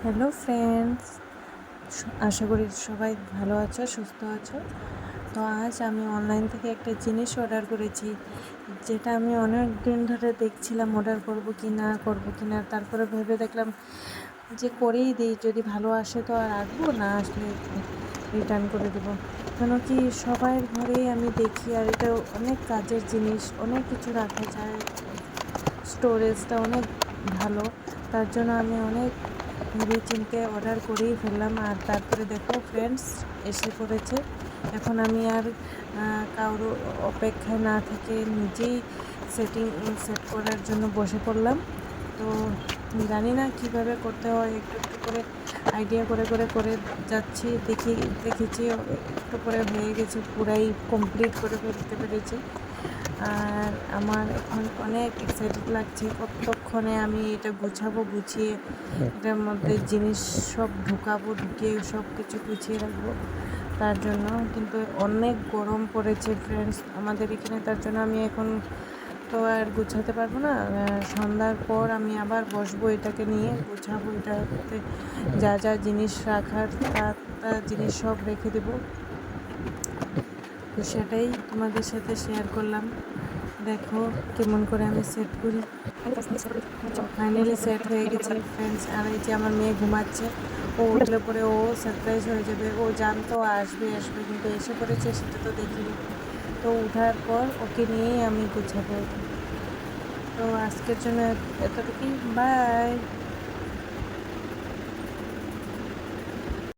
Hello friends, আশা করি সবাই ভালো আছো, সুস্থ আছো। তো আজ আমি অনলাইন থেকে একটা জিনিস অর্ডার করেছি, যেটা আমি অনেক দিন ধরে দেখছিলাম অর্ডার করব কি না। তারপরে ভেবে দেখলাম যে করেই দিই, যদি ভালো আসে তো আর রাখবো, না আসলে রিটার্ন করে দেবো। কেন কি সবার ঘরেই আমি দেখি, আর এটা অনেক কাজের জিনিস, অনেক কিছু রাখা যায়, স্টোরেজটা অনেক ভালো। তার জন্য আমি অনেক ভেবে চিন্তে অর্ডার করেই ফেললাম। আর তারপরে দেখো ফ্রেন্ডস, এসে পড়েছে। এখন আমি আর কারো অপেক্ষায় না থেকে নিজেই সেট করার জন্য বসে পড়লাম। তো জানি না কিভাবে করতে হয়, একটু একটু করে আইডিয়া করে করে করে যাচ্ছি। দেখেছি একটু করে হয়ে গেছে, পুরাই কমপ্লিট করে ফেলতে পেরেছি। আর আমার এখন অনেক এক্সাইটেড লাগছে, কতক্ষণে আমি এটা গুছিয়ে এটার মধ্যে জিনিস সব ঢুকিয়ে সব কিছু গুছিয়ে রাখবো। তার জন্য কিন্তু অনেক গরম পড়েছে ফ্রেন্ডস আমাদের এখানে, তার জন্য আমি এখন তো আর গুছাতে পারবো না। সন্ধ্যার পর আমি আবার বসবো, এটাকে নিয়ে গুছাবো। এটাতে যা যা জিনিস রাখার তা জিনিস সব রেখে দেবো। তো সেটাই তোমাদের সাথে শেয়ার করলাম। দেখো কেমন করে আমি সেট করি। ফাইনালি সেট হয়ে গেছে ফ্রেন্ডস। আর এই যে আমার মেয়ে ঘুমাচ্ছে, ও উঠলে পরে ও সারপ্রাইজ হয়ে যাবে। ও জানতো আসবে আসবে, কিন্তু এসে পড়েছে সেটা তো দেখিনি। তো উঠার পর ওকে নিয়েই আমি গুছাবো। তো আজকের জন্য এতটুকুই, বাই।